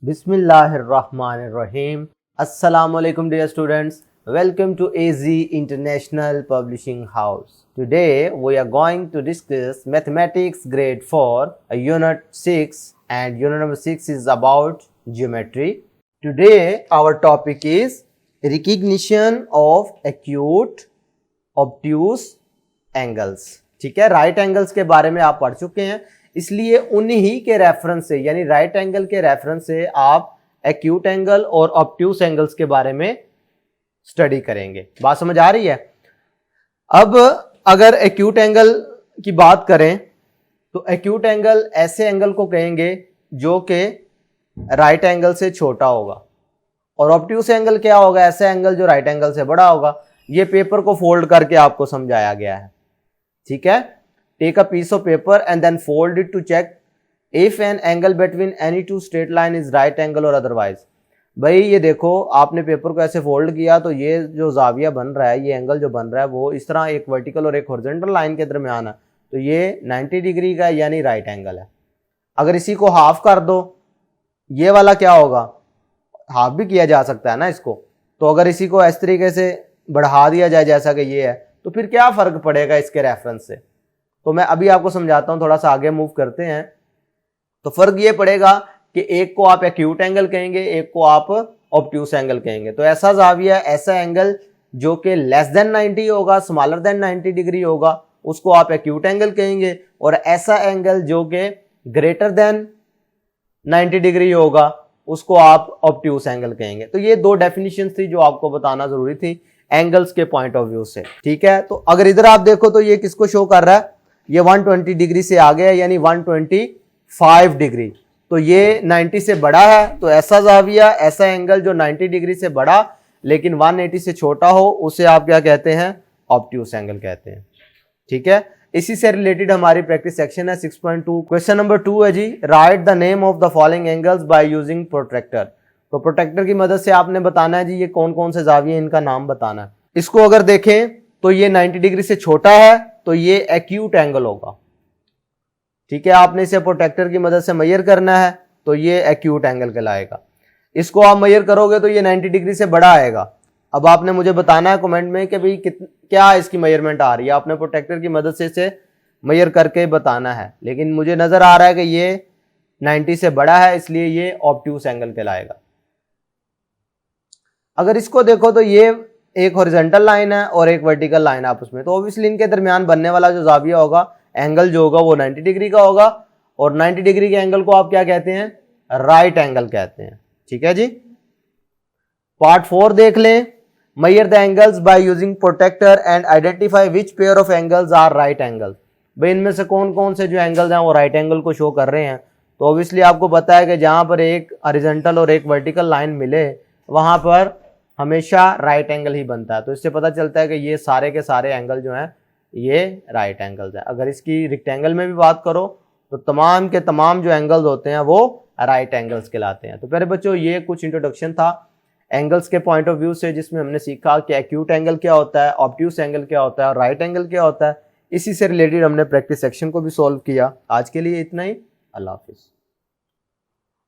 Bismillahirrahmanirrahim. Assalamualaikum dear students. Welcome to AZ International Publishing House. Today we are going to discuss Mathematics grade 4 unit 6 and unit number 6 is about geometry. Today our topic is recognition of acute obtuse angles. ठीक है, right angles के बारे में आप पढ़ चुके हैं, इसलिए उन्हीं के रेफरेंस से यानी राइट एंगल के रेफरेंस से आप एक्यूट एंगल और ऑब्ट्यूस एंगल्स के बारे में स्टडी करेंगे। बात समझ आ रही है? अब अगर एक्यूट एंगल की बात करें तो एक्यूट एंगल ऐसे एंगल को कहेंगे जो कि राइट एंगल से छोटा होगा, और ऑब्ट्यूस एंगल क्या होगा? ऐसा एंगल जो राइट एंगल से बड़ा होगा। ये पेपर को फोल्ड करके आपको समझाया गया है, ठीक है। Take a piece of paper and then fold it to check if an angle between any two straight line is right angle और अदरवाइज। भाई ये देखो, आपने पेपर को ऐसे फोल्ड किया तो ये जो जाविया बन रहा है, ये एंगल जो बन रहा है वो इस तरह एक वर्टिकल और एक हॉरिजॉन्टल लाइन के दरमियान है, तो ये 90 डिग्री का यानी राइट एंगल है। अगर इसी को हाफ कर दो, ये वाला क्या होगा? हाफ भी किया जा सकता है ना इसको। तो अगर इसी को इस तरीके से बढ़ा दिया जाए जैसा कि ये है, तो फिर क्या फर्क पड़ेगा इसके रेफरेंस से? तो मैं अभी आपको समझाता हूं, थोड़ा सा आगे मूव करते हैं। तो फर्क ये पड़ेगा कि एक को आप एक्यूट एंगल कहेंगे, एक को आप ऑब्ट्यूस एंगल कहेंगे। तो ऐसा जाविया, ऐसा एंगल जो कि लेस देन 90 होगा, स्मॉलर देन 90 डिग्री होगा, उसको आप एक्यूट एंगल कहेंगे, और ऐसा एंगल जो कि ग्रेटर देन 90 डिग्री होगा उसको आप ऑब्ट्यूस एंगल कहेंगे। तो ये दो डेफिनेशन थी जो आपको बताना जरूरी थी एंगल्स के पॉइंट ऑफ व्यू से, ठीक है। तो अगर इधर आप देखो तो ये किसको शो कर रहा है? ये 120 डिग्री से आगे है, यानी 125 डिग्री। तो ये 90 से बड़ा है, तो ऐसा जाविया, ऐसा एंगल जो 90 डिग्री से बड़ा लेकिन 180 से छोटा हो, उसे आप क्या कहते हैं? ऑब्ट्यूस एंगल कहते हैं, ठीक है। इसी से रिलेटेड हमारी प्रैक्टिस सेक्शन है 6.2। क्वेश्चन नंबर 2 है जी, write the name of the following angles by using protractor. तो प्रोट्रैक्टर की मदद से आपने बताना है जी ये कौन कौन से जाविये, इनका नाम बताना है। इसको अगर देखें तो ये 90 डिग्री से छोटा है, तो ये एक्यूट एंगल होगा, ठीक है। आपने इसे प्रोट्रैक्टर की मदद से मेजर करना है, तो ये एक्यूट एंगल कहलाएगा। इसको आप मेजर करोगे तो ये 90 डिग्री से बड़ा आएगा। अब आपने मुझे बताना है कमेंट में कि भाई क्या इसकी मेजरमेंट आ रही है। आपने प्रोट्रैक्टर की मदद से इसे मेजर करके बताना है, लेकिन मुझे नजर आ रहा है कि ये 90 से बड़ा है, इसलिए ये ऑब्ट्यूस एंगल कहलाएगा। अगर इसको देखो तो ये एक हॉरिजॉन्टल लाइन है और एक वर्टिकल लाइन आपस में, तो ऑब्वियसली इनके दरमियान बनने वाला जो जाविया होगा, एंगल जो होगा वो 90 डिग्री का होगा, और 90 डिग्री के एंगल को आप क्या कहते हैं? राइट एंगल कहते हैं, ठीक है जी। पार्ट 4 देख लें, measure the angles by using protractor and identify which pair of angles are right angle. भाई इनमें से कौन कौन से जो एंगल्स हैं वो राइट एंगल को शो कर रहे हैं। तो ऑब्वियसली आपको पता है कि जहां पर एक हॉरिजॉन्टल और एक वर्टिकल लाइन मिले, वहां पर हमेशा राइट एंगल ही बनता है। तो इससे पता चलता है कि ये सारे के सारे एंगल जो हैं ये राइट एंगल्स हैं। अगर इसकी रेक्टेंगल में भी बात करो तो तमाम के तमाम जो एंगल्स होते हैं वो राइट एंगल्स कहलाते हैं। तो प्यारे बच्चों, ये कुछ इंट्रोडक्शन था एंगल्स के पॉइंट ऑफ व्यू से, जिसमें हमने सीखा कि एक्यूट एंगल क्या होता है, ऑब्ट्यूस एंगल क्या होता है और राइट एंगल क्या होता है। इसी से रिलेटेड हमने प्रैक्टिस सेक्शन को भी सॉल्व किया। आज के लिए इतना ही। अल्लाह हाफिज़।